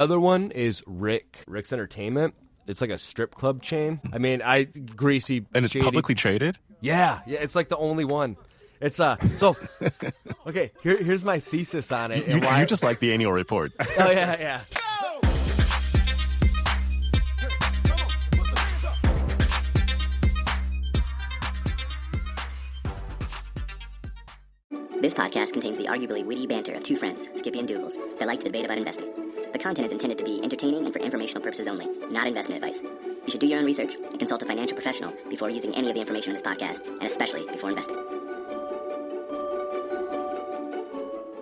Other one is Rick's Entertainment. It's like a strip club chain. I mean, greasy. And it's shady. publicly traded? Yeah, it's like the only one. It's so okay, here's my thesis on it. You just like the annual report. Oh yeah. This podcast contains the arguably witty banter of two friends, Skippy and Dougals, that like to debate about investing. The content is intended to be entertaining and for informational purposes only, not investment advice. You should do your own research and consult a financial professional before using any of the information in this podcast, and especially before investing.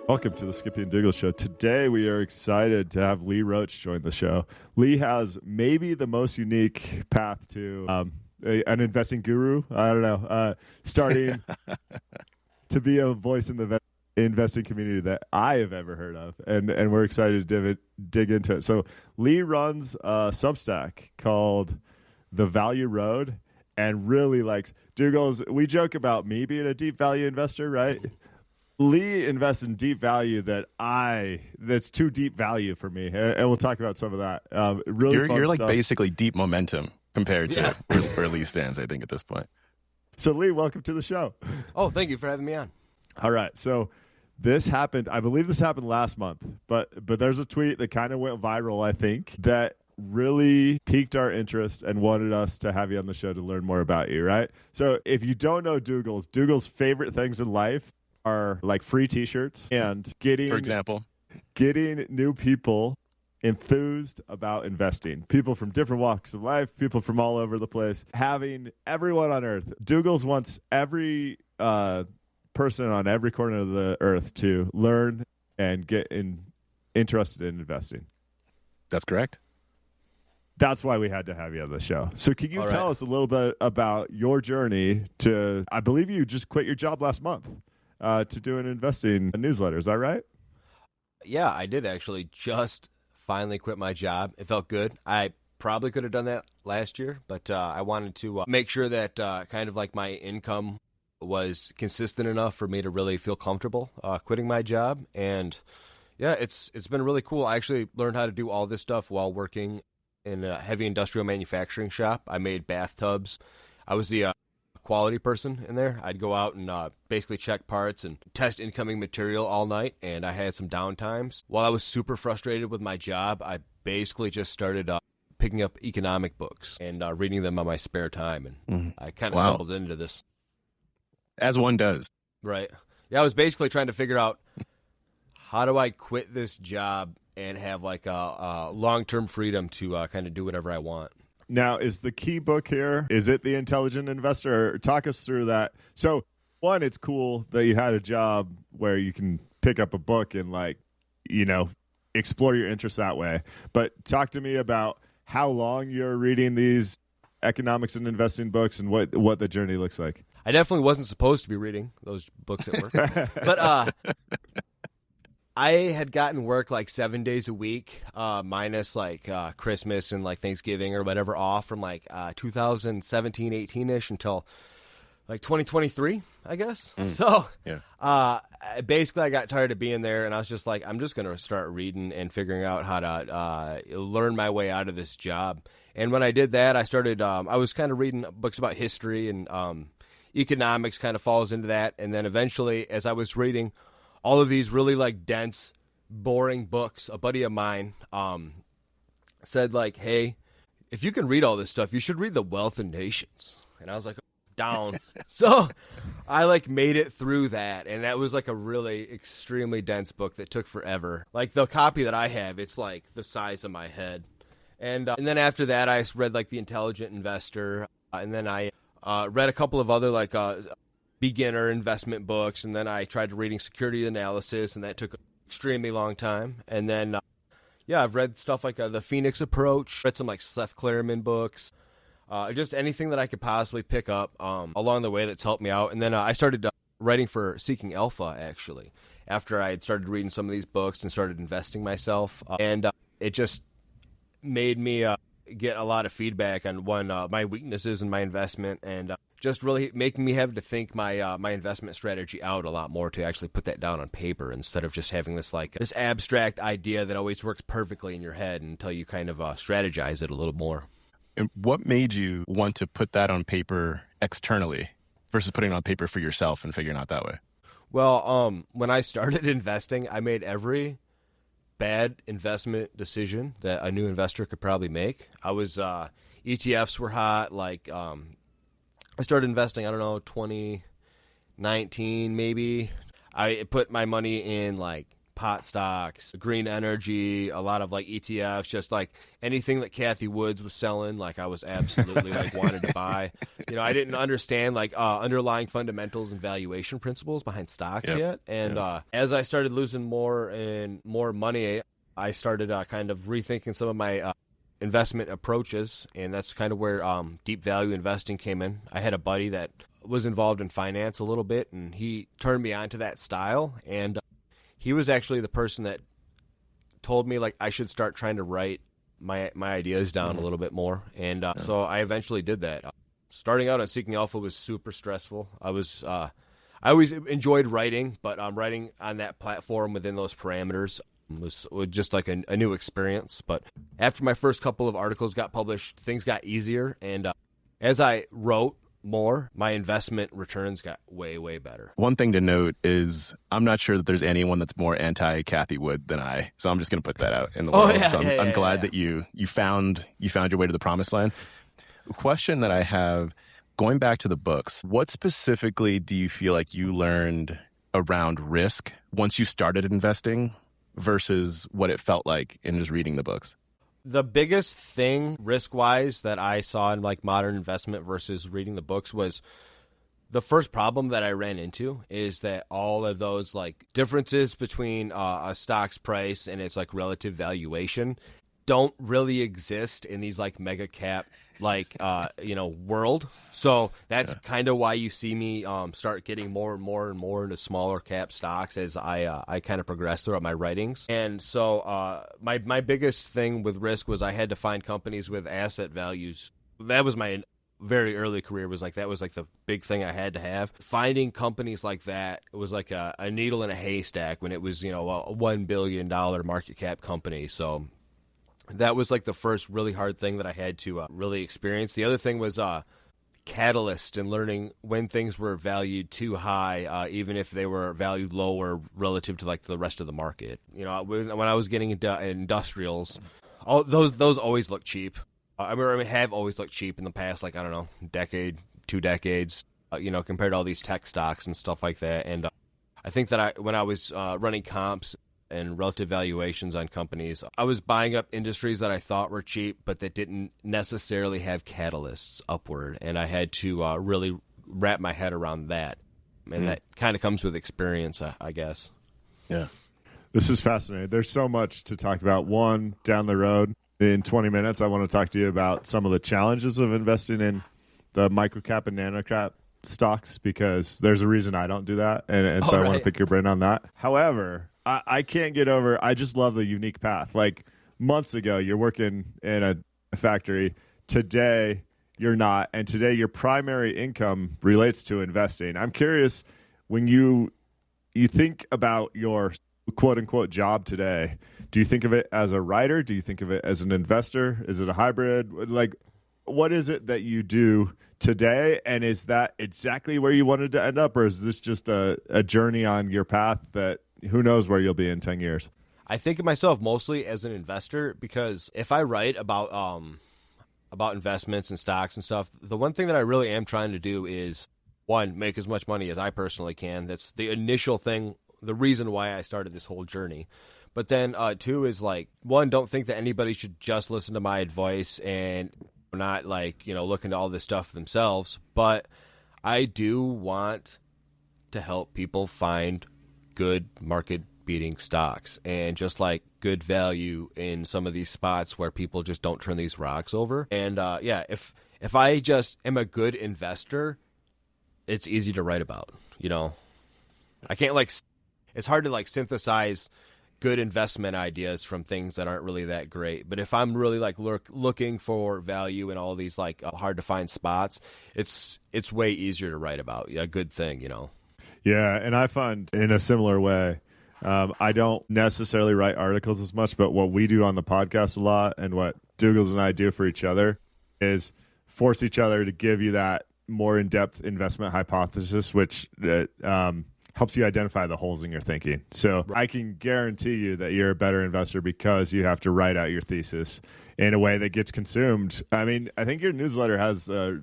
Welcome to the Skippy and Dougals Show. Today we are excited to have Lee Roach join the show. Lee has maybe the most unique path to an investing guru. I don't know, starting to be a voice in the investing community that I have ever heard of, and we're excited to dig into it. So Lee runs a Substack called The Value Road, and really likes Dougals. We joke about me being a deep value investor, right? Lee invests in deep value that's too deep value for me, and we'll talk about some of that. Really, you're like stuff. Basically deep momentum compared to where Lee stands, I think, at this point. So Lee, welcome to the show. Oh, thank you for having me on. All right, so this happened. I believe this happened last month, but there's a tweet that kind of went viral, I think, that really piqued our interest and wanted us to have you on the show to learn more about you, right? So if you don't know Dougals' favorite things in life are like free T-shirts and getting new people enthused about investing. People from different walks of life, people from all over the place, having everyone on earth. Dougals wants every person on every corner of the earth to learn and get interested in investing. That's correct. That's why we had to have you on the show. So can you tell us a little bit about your journey to, I believe you just quit your job last month to do an investing newsletter. Is that right? Yeah, I did actually just finally quit my job. It felt good. I probably could have done that last year, but I wanted to make sure that kind of like my income was consistent enough for me to really feel comfortable quitting my job. And yeah, it's been really cool. I actually learned how to do all this stuff while working in a heavy industrial manufacturing shop. I made bathtubs. I was the quality person in there. I'd go out and basically check parts and test incoming material all night, and I had some downtimes. While I was super frustrated with my job, I basically just started picking up economic books and reading them on my spare time, and I kind of stumbled into this. As one does. Right. Yeah, I was basically trying to figure out how do I quit this job and have like a long-term freedom to kind of do whatever I want. Now, is the key book here, is it The Intelligent Investor? Talk us through that. So, one, it's cool that you had a job where you can pick up a book and, like, you know, explore your interests that way. But talk to me about how long you're reading these economics and investing books and what the journey looks like. I definitely wasn't supposed to be reading those books at work. But I had gotten work like 7 days a week, minus like Christmas and like Thanksgiving or whatever off from like 2017, 18-ish until like 2023, I guess. So basically I got tired of being there, and I was just like, I'm just going to start reading and figuring out how to learn my way out of this job. And when I did that, I started, I was kind of reading books about history, and economics kind of falls into that. And then eventually, as I was reading all of these really like dense, boring books, a buddy of mine said like, hey, if you can read all this stuff, you should read The Wealth of Nations. And I was like, down. So I like made it through that. And that was like a really extremely dense book that took forever. Like the copy that I have, it's like the size of my head. And then after that, I read like The Intelligent Investor. And then I read a couple of other like beginner investment books, and then I tried reading security analysis, and that took an extremely long time. And then, I've read stuff like The Phoenix Approach, read some like Seth Klarman books, just anything that I could possibly pick up along the way that's helped me out. And then I started writing for Seeking Alpha, actually, after I had started reading some of these books and started investing myself. And it just made me get a lot of feedback on my weaknesses in my investment, and just really making me have to think my my investment strategy out a lot more to actually put that down on paper instead of just having this this abstract idea that always works perfectly in your head until you kind of strategize it a little more. And what made you want to put that on paper externally versus putting it on paper for yourself and figuring out that way? Well, when I started investing, I made every bad investment decision that a new investor could probably make. I was ETFs were hot. I started investing, I don't know, 2019 maybe. I put my money in pot stocks, green energy, a lot of ETFs, just anything that Kathy Woods was selling. I was absolutely wanted to buy. I didn't understand underlying fundamentals and valuation principles behind stocks yet. And as I started losing more and more money, I started kind of rethinking some of my investment approaches, and that's kind of where deep value investing came in. I had a buddy that was involved in finance a little bit, and he turned me on to that style, and he was actually the person that told me I should start trying to write my ideas down a little bit more, and so I eventually did that. Starting out on Seeking Alpha was super stressful. I always enjoyed writing, but writing on that platform within those parameters was just a new experience. But after my first couple of articles got published, things got easier, and as I wrote more, my investment returns got way, way better. One thing to note is I'm not sure that there's anyone that's more anti-Kathy Wood than I, so I'm just going to put that out in the world. So I'm glad that you found your way to the promised land. A question that I have, going back to the books, what specifically do you feel like you learned around risk once you started investing versus what it felt like in just reading the books? The biggest thing risk-wise that I saw in modern investment versus reading the books was the first problem that I ran into is that all of those differences between a stock's price and its relative valuation don't really exist in these mega cap world. So that's kind of why you see me start getting more and more and more into smaller cap stocks as I kind of progress throughout my writings. And so my biggest thing with risk was I had to find companies with asset values. That was my very early career was that was the big thing I had to have. Finding companies like that was a needle in a haystack when it was, a $1 billion market cap company. So that was the first really hard thing that I had to really experience. The other thing was catalyst and learning when things were valued too high, even if they were valued lower relative to the rest of the market. When I was getting into industrials, all those always look cheap. Have always looked cheap in the past, I don't know, decade, 2 decades, compared to all these tech stocks and stuff like that. And I think that when I was running comps and relative valuations on companies, I was buying up industries that I thought were cheap, but that didn't necessarily have catalysts upward. And I had to really wrap my head around that. And that kind of comes with experience, I guess. Yeah. This is fascinating. There's so much to talk about. One, down the road, in 20 minutes, I want to talk to you about some of the challenges of investing in the microcap and nano-cap stocks, because there's a reason I don't do that. And so I want to pick your brain on that. However, I can't get over, I just love the unique path. Months ago, you're working in a factory. Today, you're not. And today, your primary income relates to investing. I'm curious, when you think about your quote-unquote job today, do you think of it as a writer? Do you think of it as an investor? Is it a hybrid? What is it that you do today? And is that exactly where you wanted to end up? Or is this just a journey on your path that who knows where you'll be in 10 years? I think of myself mostly as an investor, because if I write about investments and stocks and stuff, the one thing that I really am trying to do is, one, make as much money as I personally can. That's the initial thing, the reason why I started this whole journey. But then two is one, don't think that anybody should just listen to my advice and not look into all this stuff themselves. But I do want to help people find good market beating stocks and just good value in some of these spots where people just don't turn these rocks over. And if I just am a good investor, it's easy to write about. I can't it's hard to synthesize good investment ideas from things that aren't really that great. But if I'm really like looking for value in all these like hard to find spots, it's way easier to write about. A good thing, Yeah, and I find in a similar way, I don't necessarily write articles as much, but what we do on the podcast a lot and what Douglas and I do for each other is force each other to give you that more in-depth investment hypothesis, which helps you identify the holes in your thinking. So I can guarantee you that you're a better investor because you have to write out your thesis in a way that gets consumed. I mean, I think your newsletter has a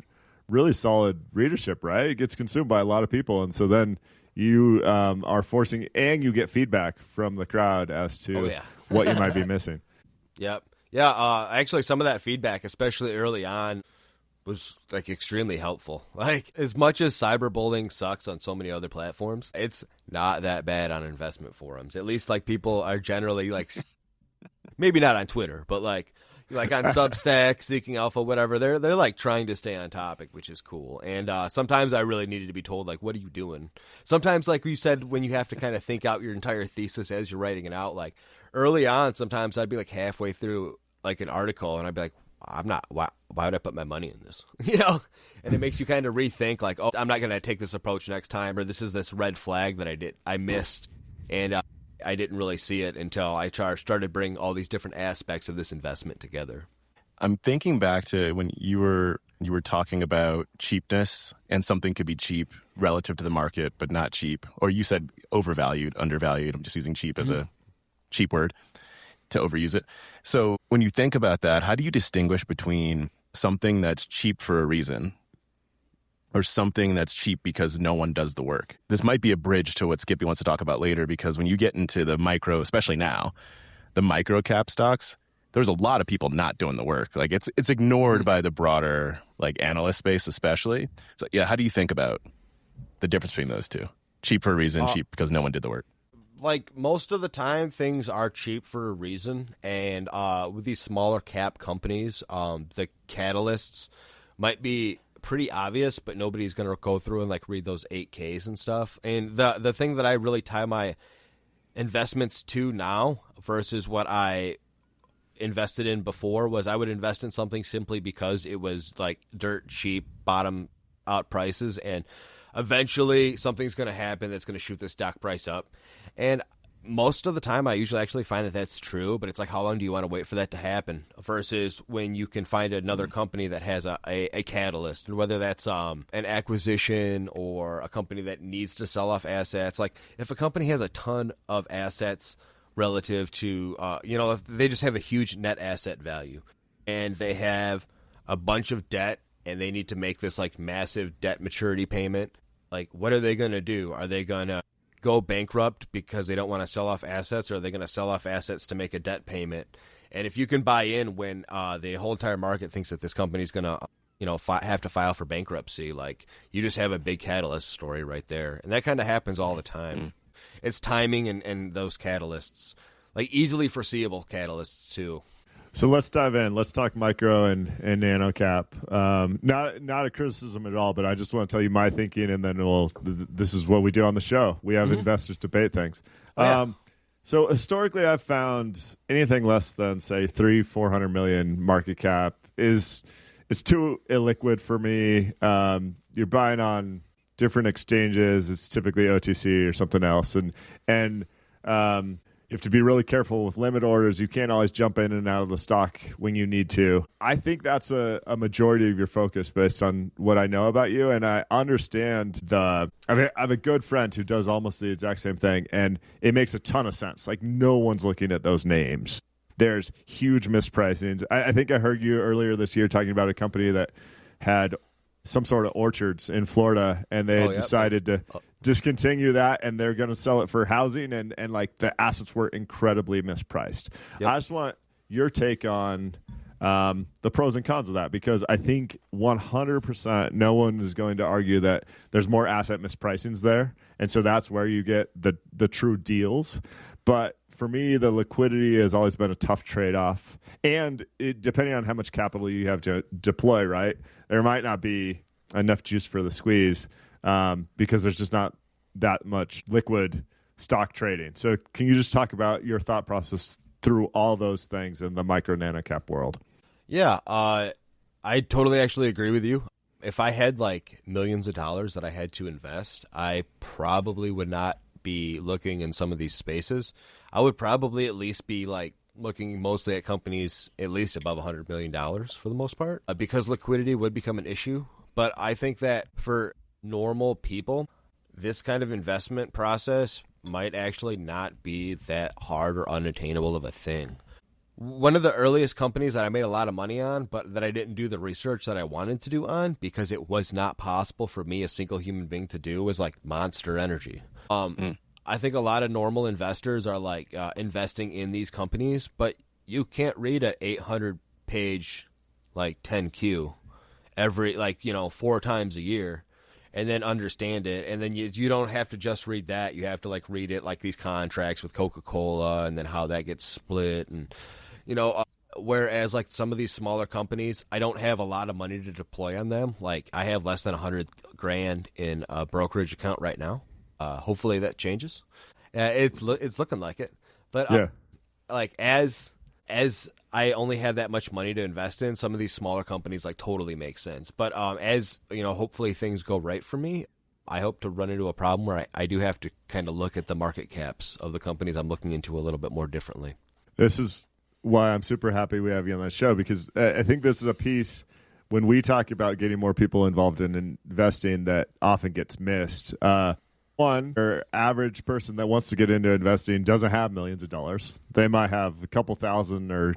really solid readership, right? It gets consumed by a lot of people. And so then you are forcing, and you get feedback from the crowd as to what you might be missing. Yep. Yeah, actually, some of that feedback, especially early on, was like extremely helpful. Like, as much as cyberbullying sucks on so many other platforms, it's not that bad on investment forums. At least like people are generally like, maybe not on Twitter, but like on Substack, Seeking Alpha, whatever. They're like trying to stay on topic, which is cool. And sometimes I really needed to be told, like, what are you doing? Sometimes, like you said, when you have to kind of think out your entire thesis as you're writing it out, like early on, sometimes I'd be like halfway through like an article and I'd be like, why would I put my money in this? And it makes you kind of rethink like, oh, I'm not going to take this approach next time, or this is this red flag that I missed. And I didn't really see it until I started bringing all these different aspects of this investment together. I'm thinking back to when you were talking about cheapness, and something could be cheap relative to the market, but not cheap. Or you said overvalued, undervalued. I'm just using cheap as a cheap word to overuse it. So when you think about that, how do you distinguish between something that's cheap for a reason or something that's cheap because no one does the work? This might be a bridge to what Skippy wants to talk about later, because when you get into the micro, especially now, the micro cap stocks, there's a lot of people not doing the work. Like it's ignored by the broader like analyst space, especially. So yeah, how do you think about the difference between those two? Cheap for a reason, cheap because no one did the work. Like most of the time, things are cheap for a reason, and with these smaller cap companies, the catalysts might be pretty obvious, but nobody's going to go through and like read those 8Ks and stuff. And the thing that I really tie my investments to now versus what I invested in before was I would invest in something simply because it was like dirt cheap, bottom out prices, and eventually something's going to happen that's going to shoot the stock price up. And most of the time I usually actually find that that's true, but it's like, how long do you want to wait for that to happen versus when you can find another company that has a catalyst, and whether that's an acquisition or a company that needs to sell off assets. Like if a company has a ton of assets relative to, if they just have a huge net asset value and they have a bunch of debt and they need to make this like massive debt maturity payment, like what are they going to do? Are they going to go bankrupt because they don't want to sell off assets, or are they going to sell off assets to make a debt payment? And if you can buy in when the whole entire market thinks that this company is going to, have to file for bankruptcy, like you just have a big catalyst story right there. And that kind of happens all the time. It's timing and those catalysts, like easily foreseeable catalysts too. So let's dive in. Let's talk micro and nano-cap. Not a criticism at all, but I just want to tell you my thinking, and then this is what we do on the show. We have investors debate things. So historically, I've found anything less than, say, 300-400 million market cap it's too illiquid for me. You're buying on different exchanges. It's typically OTC or something else, and you have to be really careful with limit orders. You can't always jump in and out of the stock when you need to. I think that's a majority of your focus based on what I know about you. And I understand I have a good friend who does almost the exact same thing, and it makes a ton of sense. Like no one's looking at those names. There's huge mispricings. I think I heard you earlier this year talking about a company that had some sort of orchards in Florida, and they decided to discontinue that, and they're going to sell it for housing, and like the assets were incredibly mispriced. I just want your take on the pros and cons of that, because I think 100% no one is going to argue that there's more asset mispricings there, and so that's where you get the true deals. But for me, the liquidity has always been a tough trade-off, and depending on how much capital you have to deploy, right, there might not be enough juice for the squeeze because there's just not that much liquid stock trading. So can you just talk about your thought process through all those things in the micro nano-cap world? Yeah, I totally actually agree with you. If I had like millions of dollars that I had to invest, I probably would not be looking in some of these spaces. I would probably at least be like looking mostly at companies at least above $100 million for the most part, because liquidity would become an issue. But I think that for normal people, this kind of investment process might actually not be that hard or unattainable of a thing. One of the earliest companies that I made a lot of money on, but that I didn't do the research that I wanted to do on because it was not possible for me, a single human being, to do, was like Monster Energy. I think a lot of normal investors are like investing in these companies, but you can't read an 800-page like 10Q every 4 times a year and then understand it. And then you don't have to just read that. You have to like read it like these contracts with Coca-Cola and then how that gets split. And, whereas like some of these smaller companies, I don't have a lot of money to deploy on them. Like I have less than $100,000 in a brokerage account right now. Hopefully that changes. It's looking like it. But yeah. Like as I only have that much money to invest in, some of these smaller companies like totally make sense. But as hopefully things go right for me, I hope to run into a problem where I do have to kind of look at the market caps of the companies I'm looking into a little bit more differently. This is why I'm super happy we have you on the show, because I think this is a piece when we talk about getting more people involved in investing that often gets missed. One, your average person that wants to get into investing doesn't have millions of dollars. They might have a couple thousand or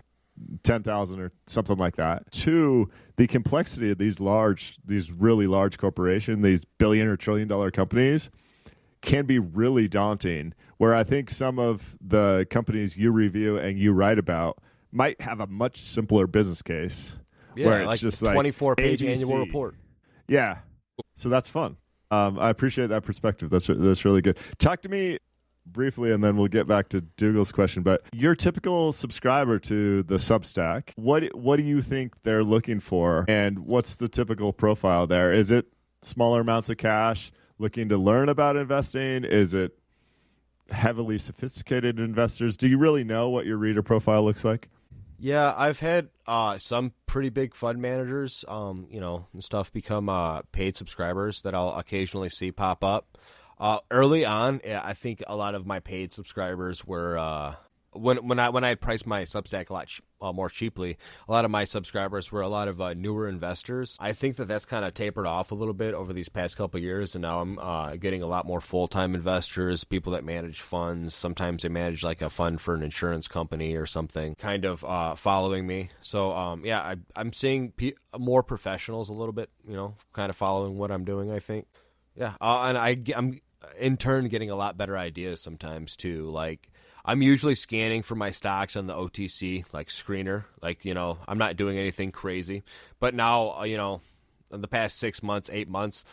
10,000 or something like that. Two, the complexity of these really large corporations, these billion or trillion dollar companies, can be really daunting, where I think some of the companies you review and you write about might have a much simpler business case. Yeah, where it's like just 24-page ABC. annual report. Yeah. So that's fun. I appreciate that perspective. That's really good. Talk to me briefly, and then we'll get back to Dougal's question. But your typical subscriber to the Substack, what do you think they're looking for, and what's the typical profile there? Is it smaller amounts of cash, looking to learn about investing? Is it heavily sophisticated investors? Do you really know what your reader profile looks like? Yeah, I've had some pretty big fund managers, and stuff become paid subscribers that I'll occasionally see pop up. Early on, I think a lot of my paid subscribers were when I had priced my Substack a lot more cheaply. A lot of my subscribers were a lot of newer investors. I think that's kind of tapered off a little bit over these past couple of years, and now I'm getting a lot more full-time investors, people that manage funds. Sometimes they manage like a fund for an insurance company or something, kind of following me. So I'm seeing more professionals a little bit, kind of following what I'm doing, I think. Yeah, and I'm in turn getting a lot better ideas sometimes too. Like I'm usually scanning for my stocks on the OTC like screener. Like, I'm not doing anything crazy. But now, in the past 6 months, 8 months,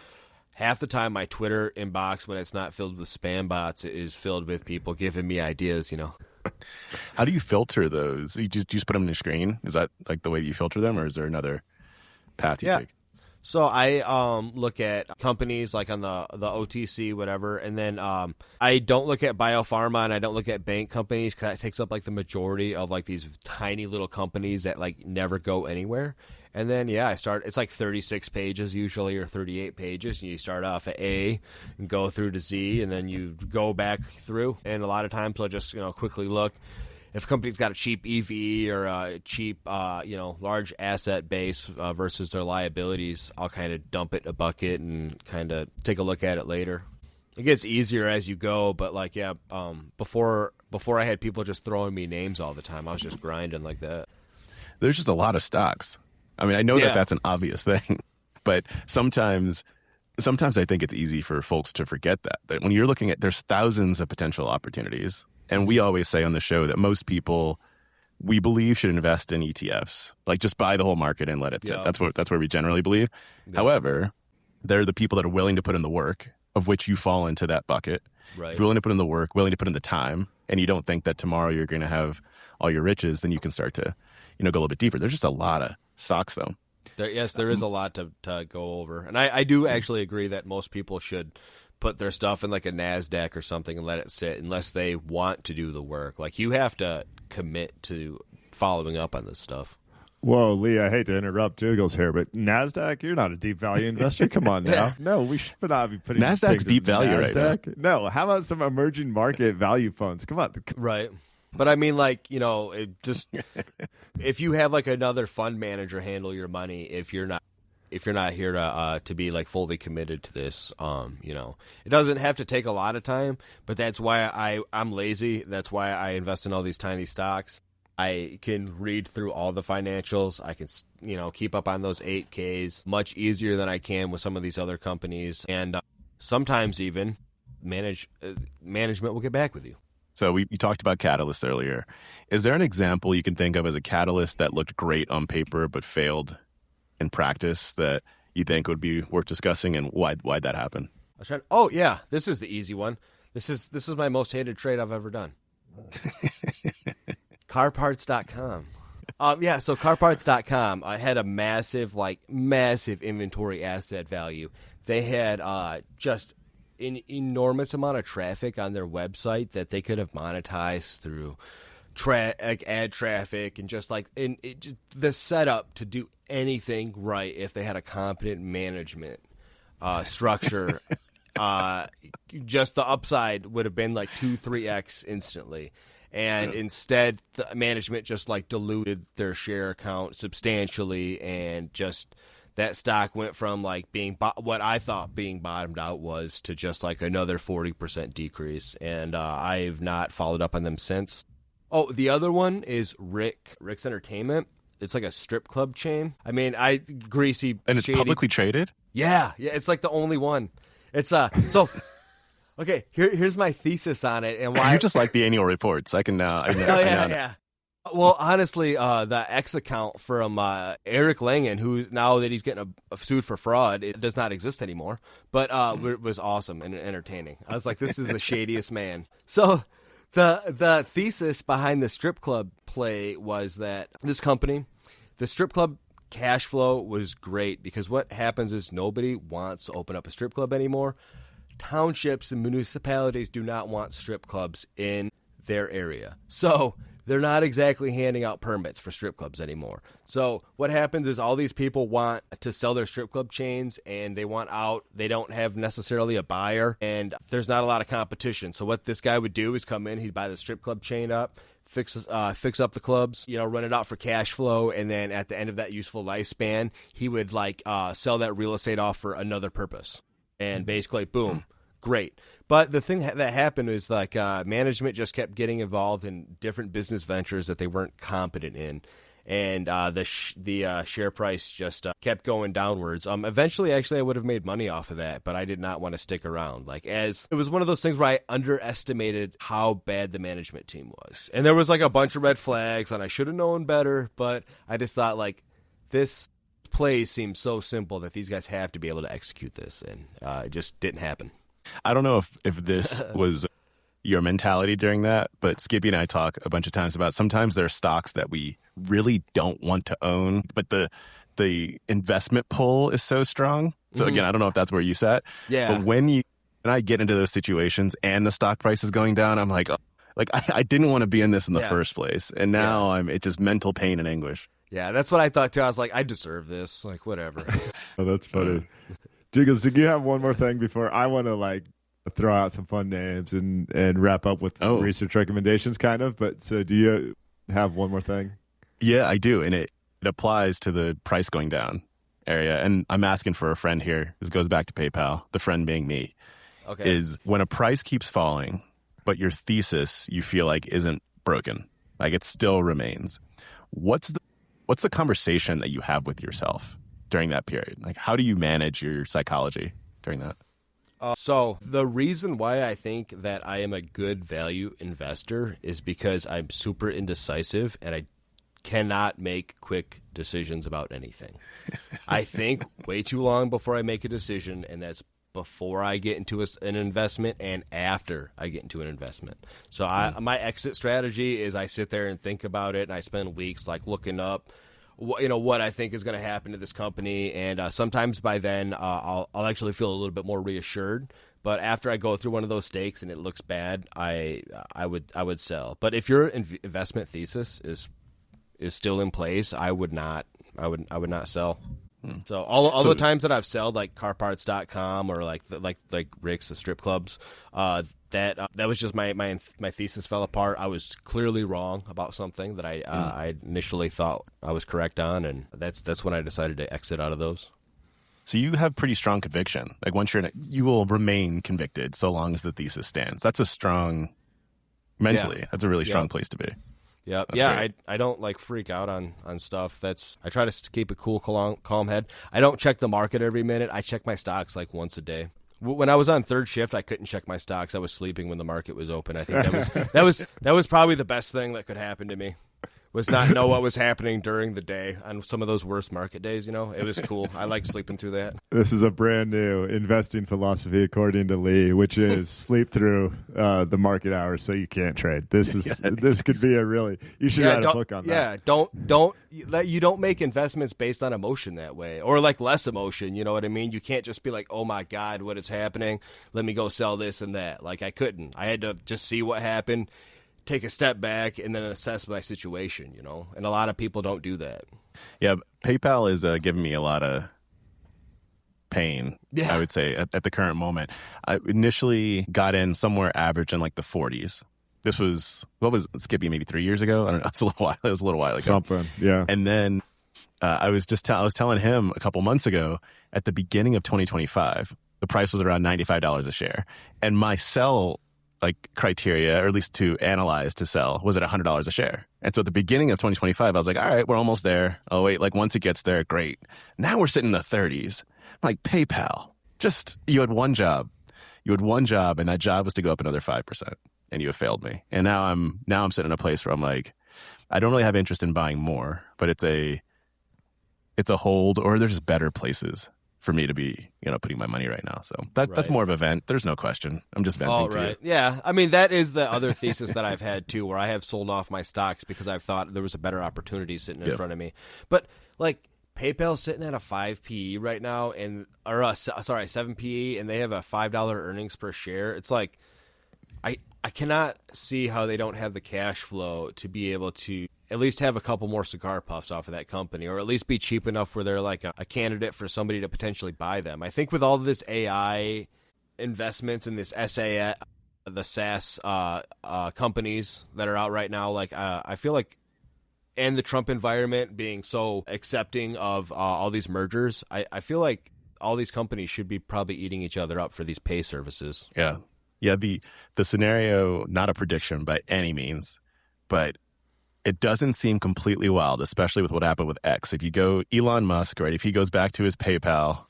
half the time my Twitter inbox, when it's not filled with spam bots, is filled with people giving me ideas, How do you filter those? You just put them in the screen? Is that like the way you filter them, or is there another path you take? So I look at companies like on the OTC, whatever, and then I don't look at biopharma and I don't look at bank companies because that takes up like the majority of like these tiny little companies that like never go anywhere. And then, it's like 36 pages usually or 38 pages, and you start off at A and go through to Z, and then you go back through. And a lot of times I'll just, quickly look. If a company's got a cheap EV or a cheap, large asset base versus their liabilities, I'll kind of dump it in a bucket and kind of take a look at it later. It gets easier as you go, but before I had people just throwing me names all the time, I was just grinding like that. There's just a lot of stocks. I mean, I know that that's an obvious thing, but sometimes I think it's easy for folks to forget that when you're looking at, there's thousands of potential opportunities. And we always say on the show that most people, we believe, should invest in ETFs. Like just buy the whole market and let it sit. That's where we generally believe. Yeah. However, they're the people that are willing to put in the work, of which you fall into that bucket. Right. If you're willing to put in the work, willing to put in the time, and you don't think that tomorrow you're going to have all your riches, then you can start to, go a little bit deeper. There's just a lot of stocks, though. There is a lot to go over. And I do actually agree that most people should put their stuff in like a NASDAQ or something and let it sit unless they want to do the work. Like you have to commit to following up on this stuff. Whoa, Lee, I hate to interrupt Jiggles here, but NASDAQ, you're not a deep value investor. Come on now. No, we should not be putting NASDAQ's deep value NASDAQ. right now. No, how about some emerging market value funds? Come on. Right. But I mean, like, you know, it just if you have like another fund manager handle your money, if you're not here to be like fully committed to this, you know, it doesn't have to take a lot of time, but that's why I'm lazy. That's why I invest in all these tiny stocks. I can read through all the financials. I can, you know, keep up on those 8Ks much easier than I can with some of these other companies. And sometimes even management will get back with you. So you talked about catalysts earlier. Is there an example you can think of as a catalyst that looked great on paper but failed in practice that you think would be worth discussing, and why'd that happen? Oh yeah, this is the easy one. This is my most hated trade I've ever done. Carparts.com. Yeah, so carparts.com had a massive inventory asset value. They had just an enormous amount of traffic on their website that they could have monetized through ad traffic and just like the setup to do anything right if they had a competent management structure. Just the upside would have been like 2-3x instantly. And instead, the management just like diluted their share count substantially, and just that stock went from like being what I thought being bottomed out was to just like another 40% decrease. And I've not followed up on them since. Oh, the other one is Rick's Entertainment. It's like a strip club chain. I mean, greasy. And it's shady. Publicly traded? Yeah. It's like the only one. It's so. Okay, here's my thesis on it and why. You just like the annual reports. I can now. Yeah. Well, honestly, the X account from Eric Langen, who now that he's getting sued for fraud, it does not exist anymore. But it was awesome and entertaining. I was like, this is the shadiest man. So the thesis behind the strip club play was that this company, the strip club cash flow was great because what happens is nobody wants to open up a strip club anymore. Townships and municipalities do not want strip clubs in their area. So they're not exactly handing out permits for strip clubs anymore. So what happens is all these people want to sell their strip club chains and they want out. They don't have necessarily a buyer and there's not a lot of competition. So what this guy would do is come in, he'd buy the strip club chain up, fix up the clubs, you know, run it out for cash flow. And then at the end of that useful lifespan, he would like sell that real estate off for another purpose. And basically, boom, great. But the thing that happened is like management just kept getting involved in different business ventures that they weren't competent in, and the share price just kept going downwards. Eventually, actually, I would have made money off of that, but I did not want to stick around. Like, as it was one of those things where I underestimated how bad the management team was, and there was like a bunch of red flags, and I should have known better. But I just thought like this play seems so simple that these guys have to be able to execute this, and it just didn't happen. I don't know if this was your mentality during that, but Skippy and I talk a bunch of times about sometimes there are stocks that we really don't want to own, but the investment pull is so strong. So again, I don't know if that's where you sat. Yeah. But when I get into those situations and the stock price is going down, I'm like, I didn't want to be in this in the first place. And now it's just mental pain and anguish. Yeah, that's what I thought too. I was like, I deserve this. Like, whatever. Oh, that's funny. Jiggles, did you have one more thing before I want to like throw out some fun names and wrap up with research recommendations kind of? But so do you have one more thing? Yeah, I do. And it applies to the price going down area. And I'm asking for a friend here. This goes back to PayPal, the friend being me. Okay. Is when a price keeps falling, but your thesis you feel like isn't broken, like it still remains. What's the conversation that you have with yourself during that period? Like, how do you manage your psychology during that? So the reason why I think that I am a good value investor is because I'm super indecisive and I cannot make quick decisions about anything. I think way too long before I make a decision, and that's before I get into an investment and after I get into an investment. So my exit strategy is I sit there and think about it, and I spend weeks like looking up what I think is going to happen to this company, and sometimes by then I'll actually feel a little bit more reassured. But after I go through one of those stakes and it looks bad, I would sell. But if your investment thesis is still in place, I would not sell. So all the times that I've sold, like carparts.com or like Rick's, the strip clubs, that was just my thesis fell apart. I was clearly wrong about something that I initially thought I was correct on, and that's when I decided to exit out of those. So you have pretty strong conviction. Like once you're in it, you will remain convicted so long as the thesis stands. That's a strong mentally. Yeah. That's a really strong place to be. Yeah, yeah. I don't like freak out on stuff. I try to keep a cool, calm head. I don't check the market every minute. I check my stocks like once a day. When I was on third shift, I couldn't check my stocks. I was sleeping when the market was open. I think that was probably the best thing that could happen to me. Was not know what was happening during the day on some of those worst market days. It was cool. I like sleeping through that. This is a brand new investing philosophy, according to Lee, which is sleep through the market hours so you can't trade. This could be you should write a book on that. Yeah, you don't make investments based on emotion that way, or like less emotion. You know what I mean? You can't just be like, oh my God, what is happening? Let me go sell this and that. Like I couldn't. I had to just see what happened, take a step back, and then assess my situation, and a lot of people don't do that. Yeah, PayPal is giving me a lot of pain, I would say, at the current moment. I initially got in somewhere average in like the 40s. This was, Skippy, maybe 3 years ago? I don't know. It was a little while ago. Something, yeah. And then I was telling him a couple months ago, at the beginning of 2025, the price was around $95 a share. And my sell criteria, or at least to analyze to sell, was at $100 a share. And so at the beginning of 2025, I was like, all right, we're almost there. Oh, wait, once it gets there, great. Now we're sitting in the 30s. I'm like, PayPal, you had one job. And that job was to go up another 5%. And you have failed me. And now I'm sitting in a place where I'm like, I don't really have interest in buying more, but it's a hold, or there's just better places for me to be, putting my money right now. So that's more of a vent. There's no question. I'm just venting to you. Yeah. I mean, that is the other thesis that I've had too, where I have sold off my stocks because I've thought there was a better opportunity sitting in front of me. But PayPal's sitting at a 5 PE right now, 7 PE, and they have a $5 earnings per share. It's like, I cannot see how they don't have the cash flow to be able to at least have a couple more cigar puffs off of that company, or at least be cheap enough where they're like a candidate for somebody to potentially buy them. I think with all of this AI investments and this the SaaS companies that are out right now, I feel like, and the Trump environment being so accepting of all these mergers, I feel like all these companies should be probably eating each other up for these pay services. Yeah. Yeah, the scenario, not a prediction by any means, but it doesn't seem completely wild, especially with what happened with X. If you go Elon Musk, right, if he goes back to his PayPal,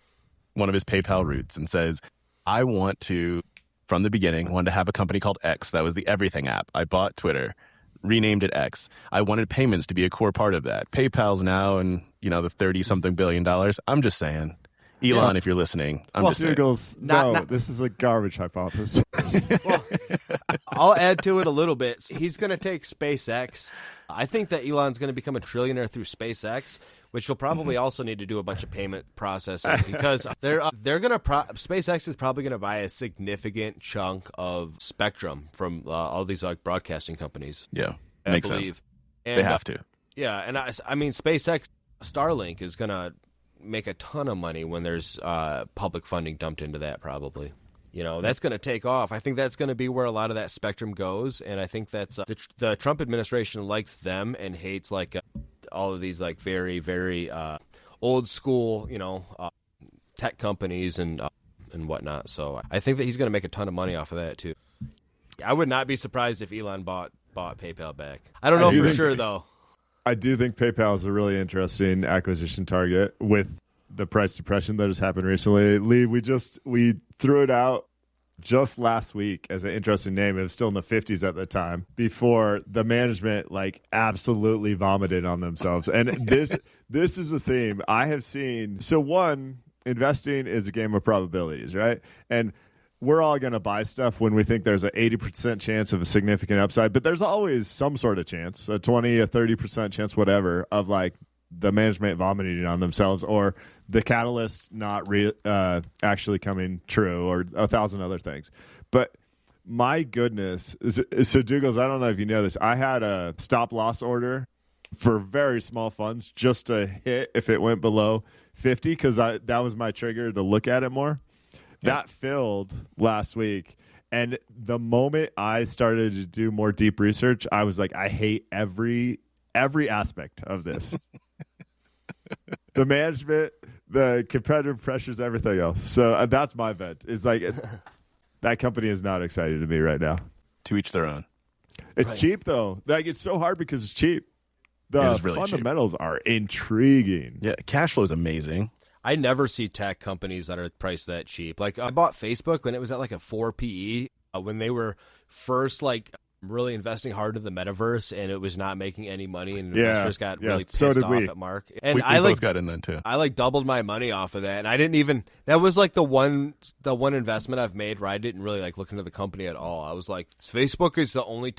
one of his PayPal roots, and says, I want to, from the beginning, wanted to have a company called X. That was the everything app. I bought Twitter, renamed it X. I wanted payments to be a core part of that. PayPal's now in, the 30-something billion dollars. I'm just saying. Elon, if you're listening, I'm just saying. This is a garbage hypothesis. Well, I'll add to it a little bit. He's going to take SpaceX. I think that Elon's going to become a trillionaire through SpaceX, which will probably also need to do a bunch of payment processing, because they're going to SpaceX is probably going to buy a significant chunk of spectrum from all these broadcasting companies. Yeah, makes sense. And, they have to. Yeah, and I mean SpaceX, Starlink is going to make a ton of money when there's public funding dumped into that, probably. That's going to take off. I think that's going to be where a lot of that spectrum goes, and I think that's the Trump administration likes them and hates all of these very, very old school, tech companies and whatnot. So I think that he's going to make a ton of money off of that too. I would not be surprised if Elon bought PayPal back. I don't know for sure though. I do think PayPal is a really interesting acquisition target with the price depression that has happened recently. Lee, we threw it out just last week as an interesting name. It was still in the 50s at the time, before the management absolutely vomited on themselves. And this is a theme I have seen. So one, investing is a game of probabilities, right? And we're all going to buy stuff when we think there's an 80% chance of a significant upside, but there's always some sort of chance, a 20, a 30% chance, whatever, of the management vomiting on themselves or the catalyst not actually coming true or 1,000 other things. But my goodness. So Douglas, I don't know if you know this. I had a stop loss order for very small funds just to hit if it went below 50 because that was my trigger to look at it more. Yeah. That filled last week. And the moment I started to do more deep research, I was like, I hate every aspect of this. The management, the competitive pressures, everything else. So that's my bet. It's like that company is not exciting to me right now. To each their own. It's cheap, though. Like, it's so hard because it's cheap. The really fundamentals are intriguing. Yeah, cash flow is amazing. I never see tech companies that are priced that cheap. Like, I bought Facebook when it was at like a 4 PE, when they were first like really investing hard in the metaverse, and it was not making any money, and investors got really pissed off at Mark. And I both got in then too. I like doubled my money off of that, and I didn't even. That was like the one investment I've made where I didn't really like look into the company at all. I was like, Facebook is the only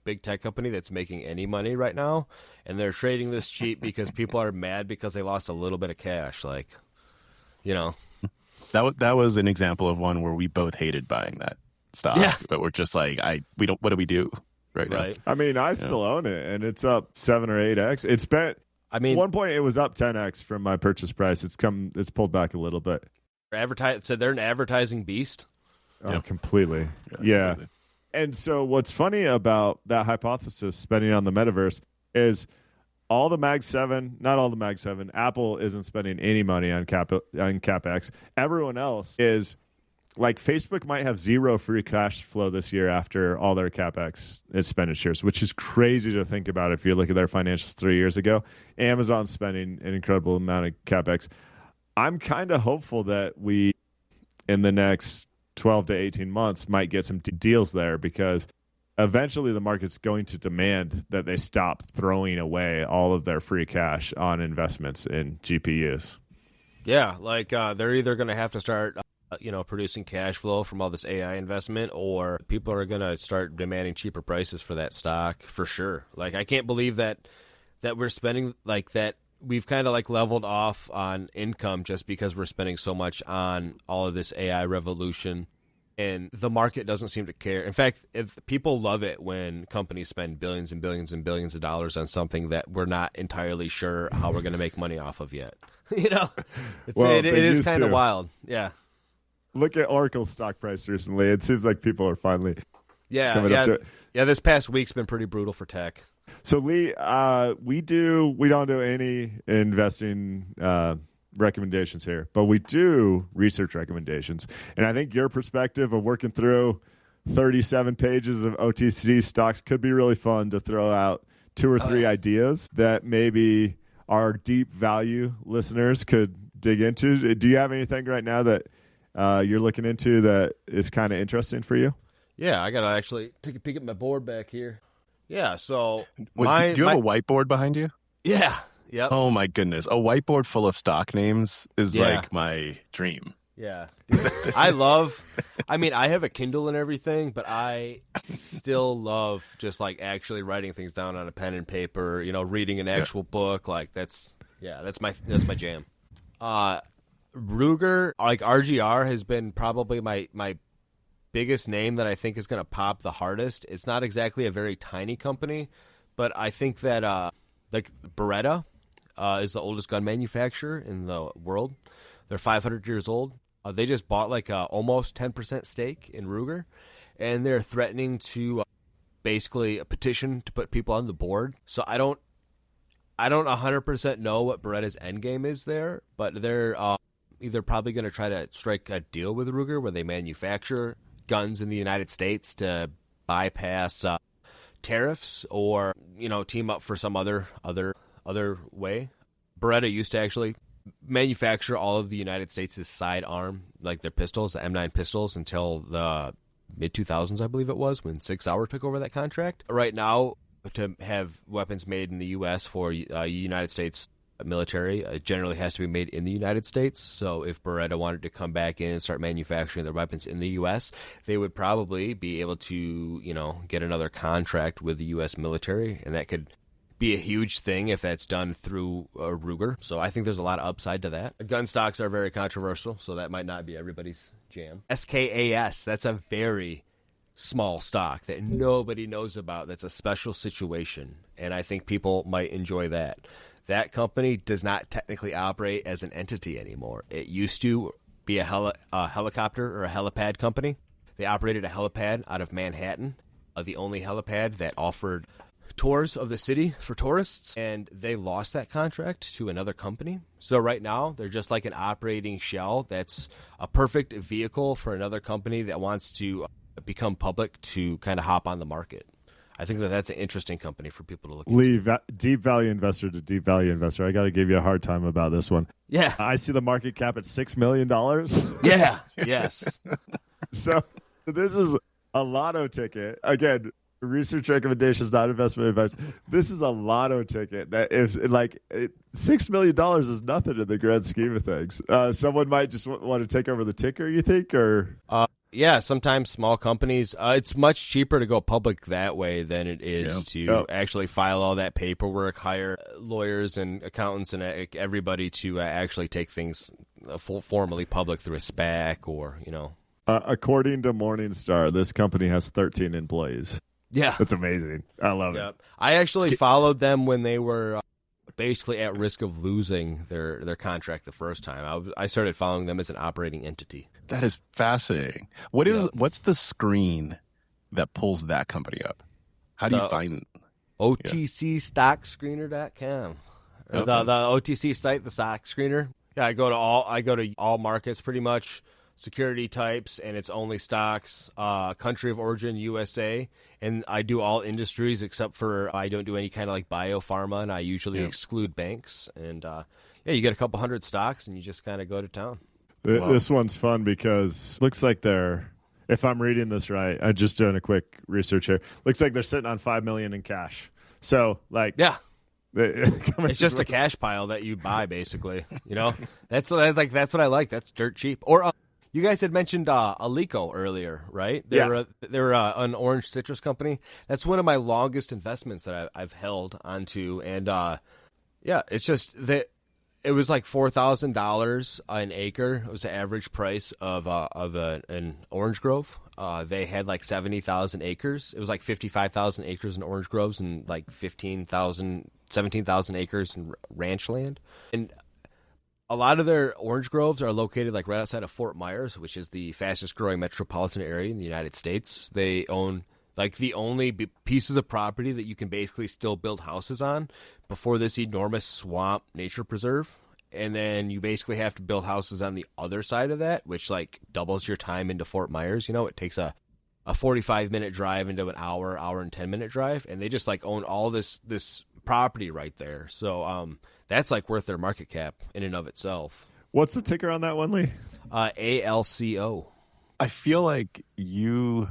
big tech company that's making any money right now, and they're trading this cheap because people are mad because they lost a little bit of cash. Like, that was an example of one where we both hated buying that stock, but we're just like, what do we do right now? I mean, I still own it, and it's up 7 or 8x. It's been. I mean, at one point it was up 10x from my purchase price. It's pulled back a little bit. So they're an advertising beast. Oh, completely. Yeah. Completely. And so what's funny about that hypothesis spending on the metaverse is all the Mag 7, not all the Mag 7, Apple isn't spending any money on CapEx. Everyone else is. Like, Facebook might have zero free cash flow this year after all their CapEx expenditures, which is crazy to think about if you look at their financials 3 years ago. Amazon's spending an incredible amount of CapEx. I'm kind of hopeful that we, in the next 12 to 18 months, might get some deals there because eventually the market's going to demand that they stop throwing away all of their free cash on investments in GPUs. Yeah, like they're either going to have to start producing cash flow from all this AI investment, or people are going to start demanding cheaper prices for that stock for sure. Like, I can't believe that we're spending like that. We've kind of like leveled off on income just because we're spending so much on all of this AI revolution, and the market doesn't seem to care. In fact, people love it when companies spend billions and billions and billions of dollars on something that we're not entirely sure how we're going to make money off of yet. It is kind of wild. Yeah. Look at Oracle's stock price recently. It seems like people are finally coming up to it. Yeah, this past week's been pretty brutal for tech. So, Lee, we don't do any investing recommendations here, but we do research recommendations. And I think your perspective of working through 37 pages of OTC stocks could be really fun to throw out 2 or 3 ideas that maybe our deep value listeners could dig into. Do you have anything right now that you're looking into that is kind of interesting for you? Yeah, I got to actually take a peek at my board back here. Yeah, so... do you have a whiteboard behind you? Yeah. Yep. Oh, my goodness. A whiteboard full of stock names is like my dream. Yeah. I have a Kindle and everything, but I still love just like actually writing things down on a pen and paper, reading an actual book. Like that's my jam. Ruger, like RGR, has been probably my biggest name that I think is going to pop the hardest. It's not exactly a very tiny company, but I think that like Beretta is the oldest gun manufacturer in the world. They're 500 years old. They just bought like almost 10% stake in Ruger, and they're threatening to basically a petition to put people on the board. So I don't 100% know what Beretta's end game is there, but they're either probably going to try to strike a deal with Ruger where they manufacture guns in the United States to bypass tariffs, or team up for some other way. Beretta used to actually manufacture all of the United States' sidearm, like their pistols, the M9 pistols, until the mid-2000s, I believe it was, when 6 Sauer took over that contract. Right now, to have weapons made in the U.S. for United States military, it generally has to be made in the United States. So if Beretta wanted to come back in and start manufacturing their weapons in the U.S., they would probably be able to, get another contract with the U.S. military, and that could be a huge thing if that's done through Ruger. So I think there's a lot of upside to that. Gun stocks are very controversial, so that might not be everybody's jam. SKAS, that's a very small stock that nobody knows about. That's a special situation, and I think people might enjoy that. That company does not technically operate as an entity anymore. It used to be a helicopter or a helipad company. They operated a helipad out of Manhattan, the only helipad that offered tours of the city for tourists, and they lost that contract to another company. So right now, they're just like an operating shell that's a perfect vehicle for another company that wants to become public to kind of hop on the market. I think that's an interesting company for people to look into. Deep value investor to deep value investor. I got to give you a hard time about this one. Yeah. I see the market cap at $6 million. Yeah. Yes. So this is a lotto ticket. Again, research recommendations, not investment advice. This is a lotto ticket that is like $6 million is nothing in the grand scheme of things. Someone might just want to take over the ticker, you think, or? Yeah, sometimes small companies, it's much cheaper to go public that way than it is to actually file all that paperwork, hire lawyers and accountants and everybody to actually take things formally public through a SPAC or, according to Morningstar, this company has 13 employees. Yeah. That's amazing. I love it. I actually followed them when they were basically at risk of losing their contract the first time. I started following them as an operating entity. That is fascinating. What's the screen that pulls that company up? How do you find OTCstockscreener.com. The OTC site, the stock screener. Yeah, I go to all markets pretty much, security types, and it's only stocks, country of origin, USA, and I do all industries except for I don't do any kind of like biopharma, and I usually exclude banks. And you get a couple hundred stocks, and you just kind of go to town. This one's fun because looks like they're, if I'm reading this right, I'm just doing a quick research here. Looks like they're sitting on $5 million in cash. So it's just a cash pile that you buy, basically. That's what I like. That's dirt cheap. Or you guys had mentioned Alico earlier, right? They're an orange citrus company. That's one of my longest investments that I've held onto, and it's just that. It was like $4,000 an acre. It was the average price of an orange grove. They had like 70,000 acres. It was like 55,000 acres in orange groves and like 17,000 acres in ranch land. And a lot of their orange groves are located like right outside of Fort Myers, which is the fastest growing metropolitan area in the United States. They own like the only pieces of property that you can basically still build houses on before this enormous swamp nature preserve. And then you basically have to build houses on the other side of that, which like doubles your time into Fort Myers. It takes a 45-minute drive into an hour and 10-minute drive. And they just like own all this property right there. So that's like worth their market cap in and of itself. What's the ticker on that one, Lee? ALCO. I feel like you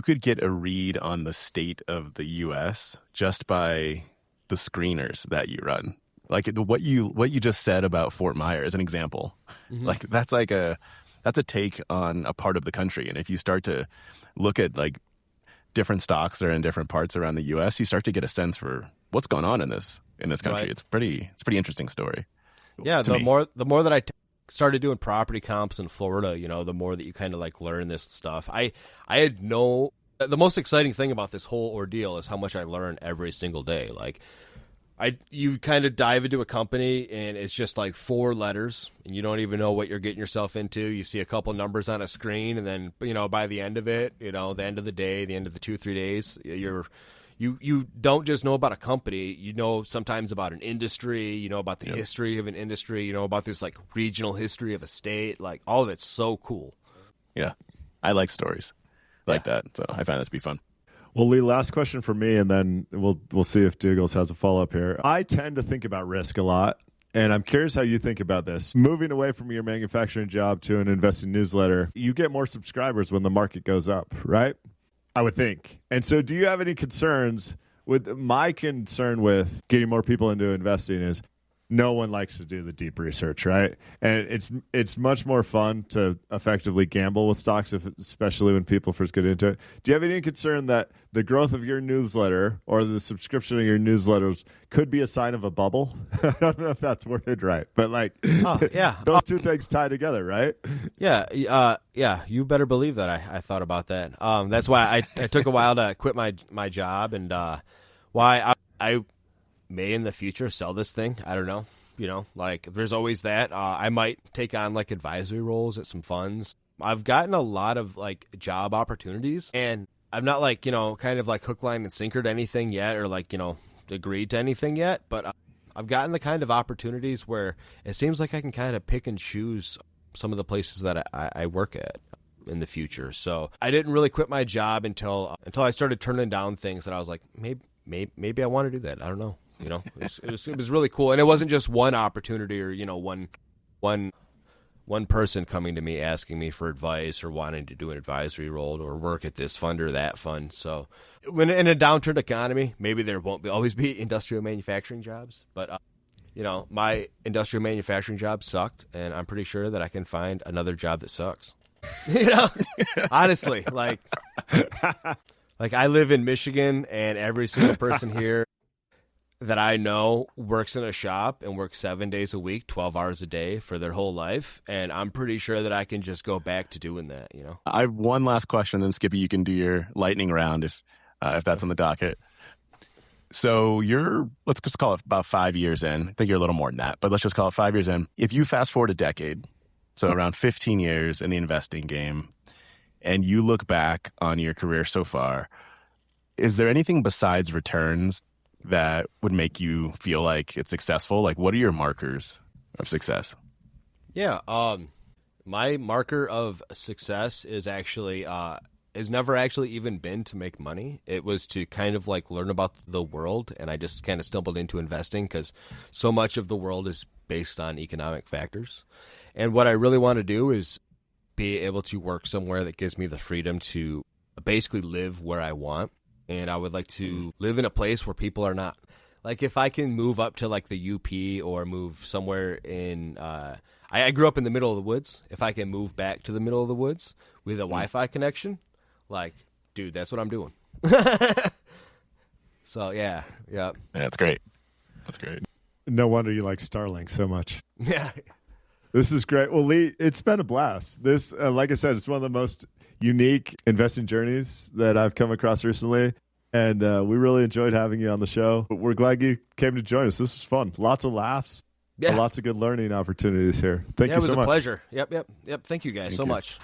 could get a read on the state of the U.S. just by the screeners that you run. Like what you just said about Fort Myers, an example. Mm-hmm. Like that's a take on a part of the country. And if you start to look at like different stocks that are in different parts around the U.S., you start to get a sense for what's going on in this country. Right. It's pretty interesting story. Yeah, the more that I started doing property comps in Florida, the more that you kind of like learn this stuff. I had the most exciting thing about this whole ordeal is how much I learn every single day. Like you kind of dive into a company and it's just like 4 letters and you don't even know what you're getting yourself into. You see a couple numbers on a screen and then, by the end of it, the end of the day, the end of the 2-3 days, you don't just know about a company, sometimes about an industry, about the history of an industry, about this like regional history of a state, like all of it's so cool. Yeah. I like stories like that. So I find that to be fun. Well, Lee, last question for me, and then we'll see if Douglas has a follow-up here. I tend to think about risk a lot, and I'm curious how you think about this. Moving away from your manufacturing job to an investing newsletter, you get more subscribers when the market goes up, right? I would think. And so do you have any concerns with my concern with getting more people into investing is no one likes to do the deep research, right? And it's much more fun to effectively gamble with stocks, especially when people first get into it. Do you have any concern that the growth of your newsletter or the subscription of your newsletters could be a sign of a bubble? I don't know if that's worded right, but like, those two things tie together, right? Yeah, you better believe that I thought about that. That's why I took a while to quit my job, and why I may in the future sell this thing. I don't know. Like there's always that. I might take on like advisory roles at some funds. I've gotten a lot of like job opportunities, and I'm not like, kind of like hook, line, and sinker to anything yet, or like, agreed to anything yet. But I've gotten the kind of opportunities where it seems like I can kind of pick and choose some of the places that I work at in the future. So I didn't really quit my job until I started turning down things that I was like, maybe I want to do that. I don't know. It was really cool, and it wasn't just one opportunity or one person coming to me asking me for advice or wanting to do an advisory role or work at this fund or that fund. So when in a downturn economy, maybe there won't always be industrial manufacturing jobs, but my industrial manufacturing job sucked, and I'm pretty sure that I can find another job that sucks. Honestly, like I live in Michigan, and every single person here that I know works in a shop and works 7 days a week, 12 hours a day for their whole life. And I'm pretty sure that I can just go back to doing that, I have one last question, then Skippy, you can do your lightning round if that's on the docket. So let's just call it about 5 years in. I think you're a little more than that, but let's just call it 5 years in. If you fast forward a decade, so around 15 years in the investing game, and you look back on your career so far, is there anything besides returns that would make you feel like it's successful? Like, what are your markers of success? Yeah, my marker of success is actually has never actually even been to make money. It was to kind of like learn about the world, and I just kind of stumbled into investing because so much of the world is based on economic factors. And what I really want to do is be able to work somewhere that gives me the freedom to basically live where I want. And I would like to live in a place where people are not. Like if I can move up to like the UP or move somewhere in I grew up in the middle of the woods. If I can move back to the middle of the woods with a Wi-Fi connection, like, dude, that's what I'm doing. So, yeah. That's great. That's great. No wonder you like Starlink so much. Yeah. This is great. Well, Lee, it's been a blast. This, like I said, it's one of the most unique investing journeys that I've come across recently. And we really enjoyed having you on the show. We're glad you came to join us. This was fun. Lots of laughs. Yeah. Lots of good learning opportunities here. Thank you so much. It was a pleasure. Yep. Thank you guys so much.